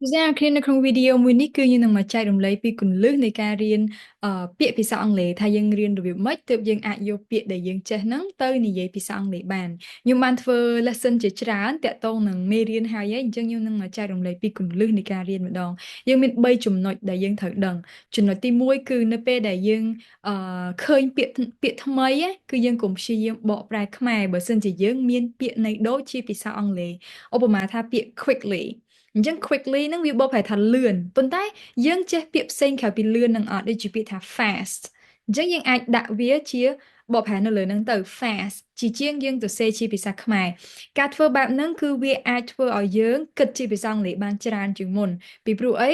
ra khiនៅក្នុងវីដេអូមួយនេះគឺយើងនឹងមកចែករំលែកពីគន្លឹះនៃការរៀនពាក្យភាសាអង់គ្លេសថាយើងរៀនរបៀបម៉េចទើបយើងអាចយកពាក្យដែលយើងចេះហ្នឹងទៅនិយាយភាសាអង់គ្លេសបានខ្ញុំបានធ្វើ lesson ជាច្រើនតាក់ទងនឹងមេរៀនហើយអញ្ចឹងខ្ញុំនឹងមកចែករំលែកពីគន្លឹះនៃការរៀនម្ដងយើងមាន3ចំណុចដែលយើងត្រូវដឹងចំណុចទី1គឺនៅពេលដែលយើងឃើញពាក្យថ្មីគឺយើងកុំព្យាយាមបកប្រែខ្មែរបើសិនជាយើងមានពាក្យន័យដូចជាភាសាអង់គ្លេសឧបមាថាពាក្យ quickly អញ្ចឹង quickly ហ្នឹងវាបកប្រែថាលឿនប៉ុន្តែយើងចេះពាក្យផ្សេងក្រៅពីលឿននឹងអត់ដូចជាពាក្យថា fast អញ្ចឹងយើងអាចដាក់វាជាបកប្រែនៅលើហ្នឹងទៅ fast ជាជាងយើងទៅសេជាភាសាខ្មែរការធ្វើបែបហ្នឹងគឺវាអាចធ្វើឲ្យយើងគិតជាភាសាអង់គ្លេសបានច្រើនជាងមុនពីព្រោះអី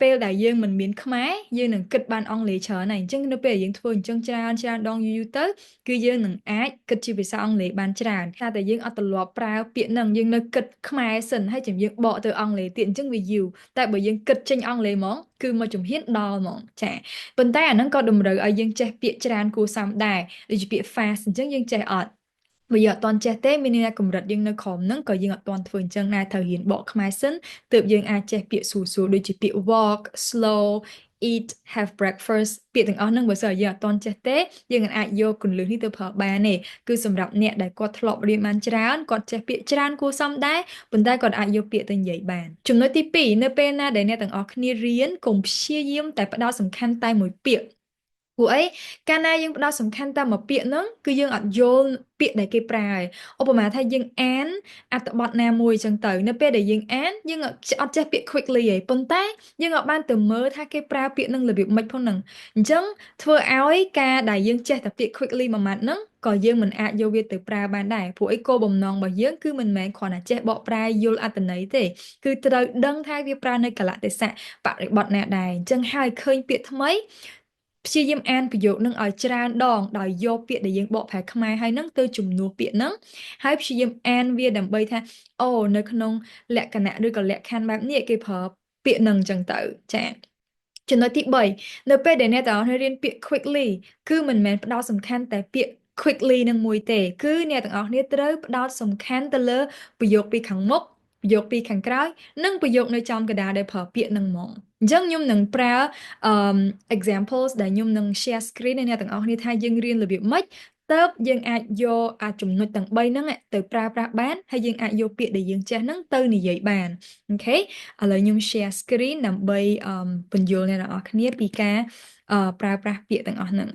ពេលដែលយើងមិនមានខ្មែរយើងនឹងគិតបានអង់គ្លេសច្រើនហើយអញ្ចឹងនៅពេលដែលយើងធ្វើអញ្ចឹងច្រើនដងយូរទៅគឺយើងនឹងអាចគិតជាភាសាអង់គ្លេសបានច្រើនតែយើងអត់ទម្លាប់ប្រើពាក្យហ្នឹងយើងនៅគិតខ្មែរសិនហើយចាំយើងបកទៅអង់គ្លេសទៀតអញ្ចឹងវាយូរតែបើយើងគិតចេញអង់គ្លេសហ្មងគឺមកជំហានដល់ហ្មងចាប៉ុន្តែអាហ្នឹងក៏តម្រូវឲ្យយើងចេះពាក្យច្រើនគួរសមដែរដូចជាពាក្យ fast អញ្ចឹងយើងចេះអត់បើយើងអត់ទាន់ចេះទេមានន័យថាកម្រិតយើងនៅក្រោមហ្នឹងក៏យើងអត់ទាន់ធ្វើអញ្ចឹងដែរត្រូវរៀនបកខ្មែរសិនទើបយើងអាចចេះពាក្យស្រួលៗដូចជាពាក្យ walk slow eat have breakfast ពាក្យទាំងអស់ហ្នឹងបើសិនជាយើងអត់ទាន់ចេះទេយើងអាចយកគន្លឹះនេះទៅប្រើបានទេគឺសម្រាប់អ្នកដែលគាត់ធ្លាប់រៀនបានច្រើនគាត់ចេះពាក្យច្រើនគួរសមដែរប៉ុន្តែគាត់អាចយកពាក្យទៅនិយាយបានចំណុចទី2នៅពេលណាដែលអ្នកទាំងអស់គ្នារៀនកុំព្យាយាមតែផ្ដោតសំខាន់តែមួយពាក្យព្រោះអីកាលណាយើងផ្ដោតសំខាន់តែមួយពាក្យហ្នឹងគឺយើងអត់យល់ពាក្យដែលគេប្រើហើយឧបមាថាយើងអានអត្ថបទណាមួយចឹងទៅនៅពេលដែលយើងអានយើងអត់ចេះពាក្យ quickly ទេប៉ុន្តែយើងអត់បានទៅមើលថាគេប្រើពាក្យហ្នឹងរបៀបម៉េចផងហ្នឹងអញ្ចឹងធ្វើឲ្យការដែលយើងចេះតែពាក្យ quickly មួយម៉ាត់ហ្នឹងក៏យើងមិនអាចយកវាទៅប្រើបានដែរព្រោះអីគោលបំណងរបស់យើងគឺមិនមែនគ្រាន់តែចេះបកប្រែយល់អត្ថន័យទេគឺត្រូវដឹងថាវាប្រើនៅកលៈទេសៈបរិបទណាដែរអញ្ចឹងហើយឃើញពាក្យថ្មីព្យាយាមអានប្រយោគនឹងឲ្យច្រើនដងដោយយកពាក្យដែលយើងបកប្រែខ្មែរហើយនឹងទៅជំនួសពាក្យហ្នឹងហើយព្យាយាមអានវាដើម្បីថាអូនៅក្នុងលក្ខណៈឬក៏លក្ខខណ្ឌបែបនេះគេប្រើពាក្យហ្នឹងអញ្ចឹងទៅចា៎ចំណុចទី3នៅពេលដែលអ្នកទាំងអស់គ្នារៀនពាក្យ quickly គឺមិនមែនផ្ដោតសំខាន់តែពាក្យ quickly នឹងមួយទេគឺអ្នកទាំងអស់គ្នាត្រូវផ្ដោតសំខាន់ទៅលើប្រយោគពីខាងមុខប្រយោគពីខាងក្រោយនិងប្រយោគនៅចំកណ្ដាលដែលប្រើពាក្យហ្នឹងហ្មងអញ្ចឹងខ្ញុំនឹងប្រើexamples ដែលខ្ញុំនឹង share screen ឲ្យអ្នកទាំងអស់គ្នាថាយើងរៀនរបៀបម៉េចតើបយើងអាចយកចំណុចទាំង3ហ្នឹងទៅប្រើប្រាស់បានហើយយើងអាចយកពាក្យដែលយើងចេះហ្នឹងទៅនិយាយបានអូខេឥឡូវខ្ញុំ share screen ដើម្បីពន្យល់អ្នកទាំងអស់គ្នាពីការប្រើប្រាស់ពាក្យទាំងអស់ហ្នឹង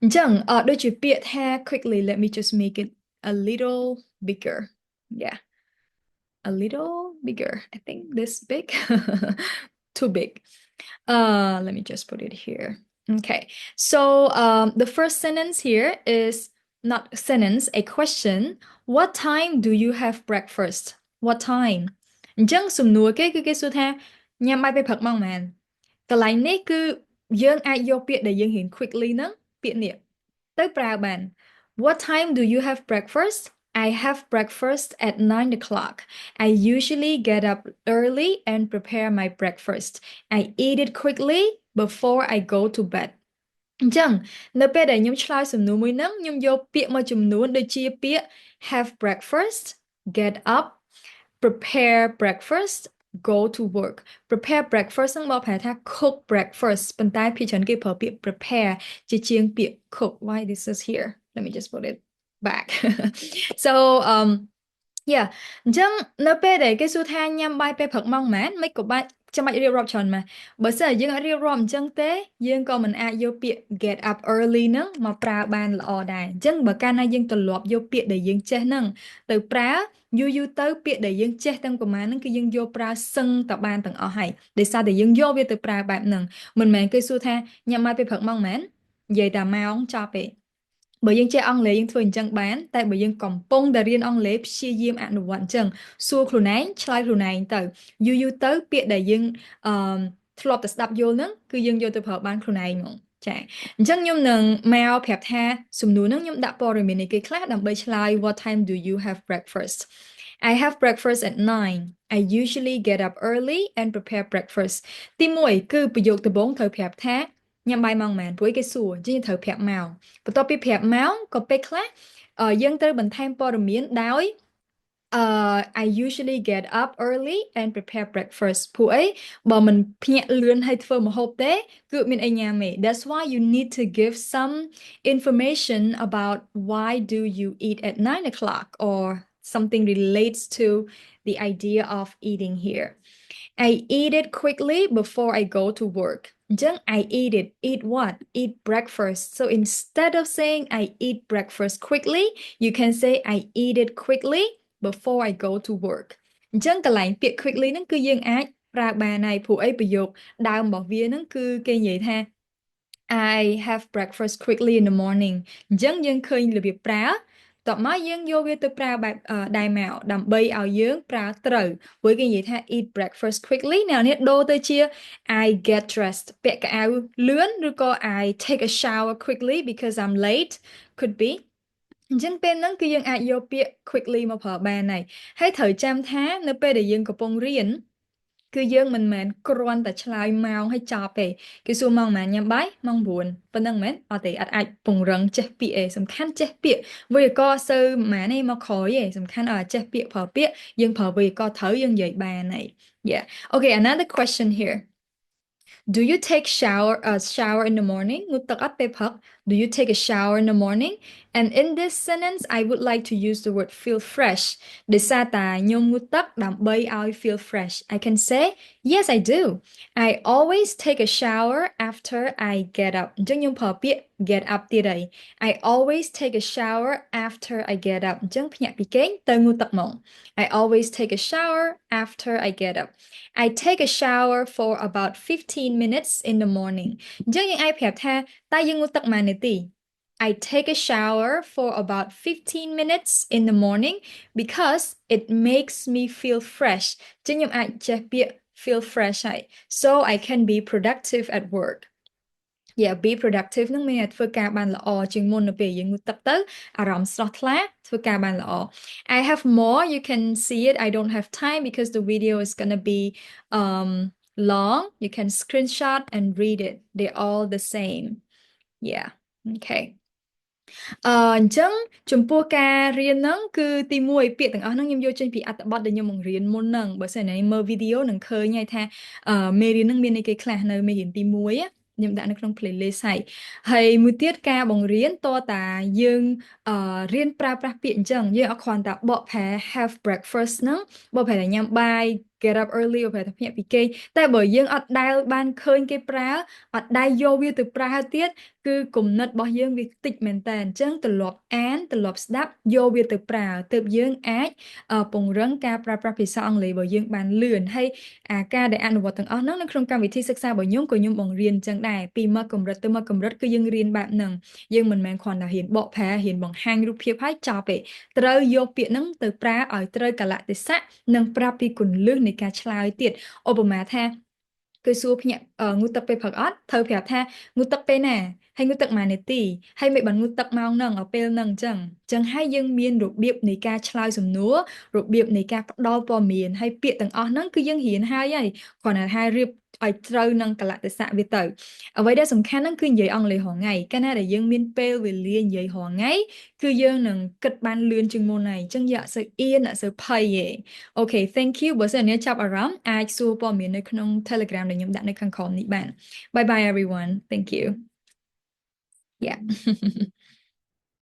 អញ្ចឹងដូចជាពាក្យថា quickly let me just make it a little bigger yeah a little bigger. I think this big. Too big. Let me just put it here. Okay. So the first sentence here is not a sentence, a question. What time do you have breakfast? What time? អញ្ចឹងសំណួរគេគឺគេសួរថាញ៉ាំបាយពេលព្រឹកម៉ោងប៉ុន្មានកន្លែងនេះគឺយើងអាចយកពាក្យដែលយើងរៀន quickly ហ្នឹងពាក្យនេះទៅប្រើបាន What time do you have breakfast? I have breakfast at 9 o'clock. I usually get up early and prepare my breakfast. I eat it quickly before I go to bed. អញ្ចឹងនៅពេលដែលខ្ញុំឆ្លើយសំណួរមួយហ្នឹងខ្ញុំយកពាក្យមួយចំនួនដូចជាពាក្យ have breakfast, get up, prepare breakfast, go to work prepare breakfast ហ្នឹងមកប្រែថា cook breakfast ប៉ុន្តែភាគច្រើនគេប្រើពាក្យ prepare ជាជាងពាក្យ cook why this is here let me just put it back so yeah អញ្ចឹងនៅពេលដែលគេសួរថាញ៉ាំបាយពេលព្រឹកម៉ោងប៉ុន្មានមិនក៏បាច់ចាំបាច់រៀបរាប់ច្រើនម៉េះបើសិនជាយើងអត់រៀបរាប់អញ្ចឹងទេយើងក៏មិនអាចយកពាក្យ get up early ហ្នឹងមកប្រើបានល្អដែរអញ្ចឹងបើកាលណាយើងទម្លាប់យកពាក្យដែលយើងចេះហ្នឹងទៅប្រើយូរទៅពាក្យដែលយើងចេះទាំងប្រមាណហ្នឹងគឺយើងយកប្រើសឹងតបានទាំងអស់ហើយដោយសារតែយើងយកវាទៅប្រើបែបហ្នឹងមិនមែនគេសួរថាញ៉ាំបាយពេលព្រឹកម៉ោងប៉ុន្មាននិយាយតែម៉ោងចប់ទេបើយើងចេះអង់គ្លេសយើងធ្វើអញ្ចឹងបានតែបើយើងកំពុងតែរៀនអង់គ្លេសព្យាយាមអនុវត្តអញ្ចឹងសួរខ្លួនឯងឆ្លើយខ្លួនឯងទៅយូរទៅពាក្យដែលយើងធ្លាប់តែស្ដាប់យល់ហ្នឹងគឺយើងយកទៅប្រើបានខ្លួនឯងហ្មងចាអញ្ចឹងខ្ញុំនឹងមកប្រាប់ថាសំណួរហ្នឹងខ្ញុំដាក់ព័ត៌មាននៃគេខ្លះដើម្បីឆ្លើយ What time do you have breakfast I have breakfast at 9 I usually get up early and prepare breakfast ទី1គឺប្រយោគដំបូងត្រូវប្រាប់ថាញ៉ាំបាយម៉ោងប៉ុន្មានព្រោះគេសួរអញ្ចឹងត្រូវប្រាប់មកបន្ទាប់ពីប្រាប់ម៉ោងក៏ពេលខ្លះយើងត្រូវបន្ថែមព័ត៌មានដោយ I usually get up early and prepare breakfast ពួកអីបើមិនភ្ញាក់លឿនហើយធ្វើម្ហូបទេគឺមានអីញ៉ាំទេ That's why you need to give some information about why do you eat at 9 o'clock or something relates to the idea of eating here. I eat it quickly before I go to work. អញ្ចឹង I eat it. Eat what? Eat breakfast. So instead of saying I eat breakfast quickly, you can say I eat it quickly before I go to work. អញ្ចឹងកន្លែងពាក្យ quickly ហ្នឹងគឺយើងអាចប្រើបានហើយព្រោះអីប្រយោគដើមរបស់វាហ្នឹងគឺគេនិយាយថា I have breakfast quickly in the morning អញ្ចឹងយើងឃើញរបៀបប្រើតបមកយើងយកវាទៅប្រើបែបដែរមកដើម្បីឲ្យយើងប្រើត្រូវព្រោះគេនិយាយថា eat breakfast quickly អ្នកនេះដូរទៅជា I get dressed ពាក់កៅអៅលឿនឬក៏ I take a shower quickly because I'm late could be អញ្ចឹងពេលហ្នឹងគឺយើងអាចយកពាក្យ quickly មកប្រើបានហើយត្រូវចាំថានៅពេលដែលយើងកំពុងរៀនគឺយើងមិនមែនគ្រាន់តែឆ្លើយម៉ោងឲ្យចប់ទេគេសួរម៉ោងប៉ុន្មានញ៉ាំបាយម៉ោង9ប៉ុណ្្នឹងមែនអត់ទេអត់អាចពង្រឹងចេះពាក្យទេសំខាន់ចេះពាក្យវេយ្យាករណ៍សូវប៉ុន្មានទេមកក្រោយទេសំខាន់ឲ្យចេះពាក្យប្រើពាក្យយើងប្រើវេយ្យាករណ៍ត្រូវយើងនិយាយបានហើយ Yeah okay another question here Do you take shower in the morning ងូតទឹកអត់ពេលព្រឹក Do you take a shower in the morning and in this sentence I would like to use the word feel fresh ដោយសារតាខ្ញុំងូតទឹកដើម្បីឲ្យ feel fresh I can say yes I do I always take a shower after I get up អញ្ចឹងខ្ញុំប្រើពាក្យ get up ទៀតហើយ I always take a shower after I get up អញ្ចឹងភ្ញាក់ពីគេងទៅងូតទឹកមក I always take a shower after I get up I take a shower for about 15 minutes in the morning អញ្ចឹងយើងអាចប្រាប់ថាតើយើងងូតទឹកប៉ុន្មាននាទី I take a shower for about 15 minutes in the morning because it makes me feel fresh អញ្ចឹងខ្ញុំអាចចេះពាក្យ feel fresh ហើយ so I can be productive at work Yeah be productive នឹងមានធ្វើការបានល្អជាងមុននៅពេលយើងងូតទឹកទៅអារម្មណ៍ស្រស់ថ្លាធ្វើការបានល្អ I have more you can see it I don't have time because the video is gonna be long you can screenshot and read it they're all the same yeah okay អញ្ចឹងចំពោះការរៀនហ្នឹងគឺទី1ពាក្យទាំងអស់ហ្នឹងខ្ញុំយកចេញពីអត្ថបទដែលខ្ញុំបង្រៀនមុនហ្នឹងបើសិនណាមើលវីដេអូនឹងឃើញហើយថាមេរៀនហ្នឹងមានអីគេខ្លះនៅមេរៀនទី1ខ្ញុំដាក់នៅក្នុង playlist ហើយមួយទៀតការបង្រៀនតតាយើងរៀនប្រើប្រាស់ពាក្យអញ្ចឹងយើងអត់គ្រាន់តែបកប្រែ have breakfast ហ្នឹងបកប្រែញ៉ាំបាយ get up early បកប្រែថាភ្ញាក់ពីគេងតែបើយើងអត់ដែលបានឃើញគេប្រើអត់ដែលយកវាទៅប្រើទៀតគឺគំនិតរបស់យើងវាតិចមែនតើអញ្ចឹងទម្លាប់អានទម្លាប់ស្ដាប់យកវាទៅប្រើទើបយើងអាចពង្រឹងការប្រើប្រាស់ភាសាអង់គ្លេសរបស់យើងបានលឿនហើយការដែលអនុវត្តទាំងអស់ហ្នឹងនៅក្នុងកម្មវិធីសិក្សារបស់ខ្ញុំក៏ខ្ញុំបង្រៀនអញ្ចឹងដែរពីមកកម្រិតទៅមកកម្រិតគឺយើងរៀនបែបហ្នឹងយើងមិនមែនគ្រាន់តែរៀនបកប្រែរៀនបង្ហាញរូបភាពហើយចប់ទេត្រូវយកពាក្យហ្នឹងទៅប្រើឲ្យត្រូវកលៈទេសៈនិងប្រាប់ពីគន្លឹះនៃការឆ្លើយទៀតឧបមាថាគឺសួរភ្ញាក់ងូតទឹកពេលព្រឹកអត់ត្រូវប្រាប់ថាងូតទឹកពេលណាហើយងូតទឹកប៉ុន្មាននាទីហើយមិនបានងូតទឹកម៉ោងហ្នឹងឲ្យពេលហ្នឹងអញ្ចឹងហើយយើងមានរបៀបនៃការឆ្លើយសំណួររបៀបនៃការផ្ដល់ព័ត៌មានហើយពាក្យទាំងអស់ហ្នឹងគឺយើងរៀនហើយគ្រាន់តែថារៀបឲ្យត្រូវនឹងកលៈទេសៈវាទៅអ្វីដែលសំខាន់ហ្នឹងគឺនិយាយអង់គ្លេសរាល់ថ្ងៃកាលណាដែលយើងមានពេលវេលានិយាយរាល់ថ្ងៃគឺយើងនឹងគិតបានលឿនជាងមុនហើយអញ្ចឹងយើងអត់សូវអៀនអត់សូវភ័យទេ Okay thank you បើសិនអ្នកចាប់អារម្មណ៍អាចសួរព័ត៌មាននៅក្នុង Telegram ដែលខ្ញុំដាក់នៅខាងក្រោមនេះបាន Bye bye everyone thank you yeah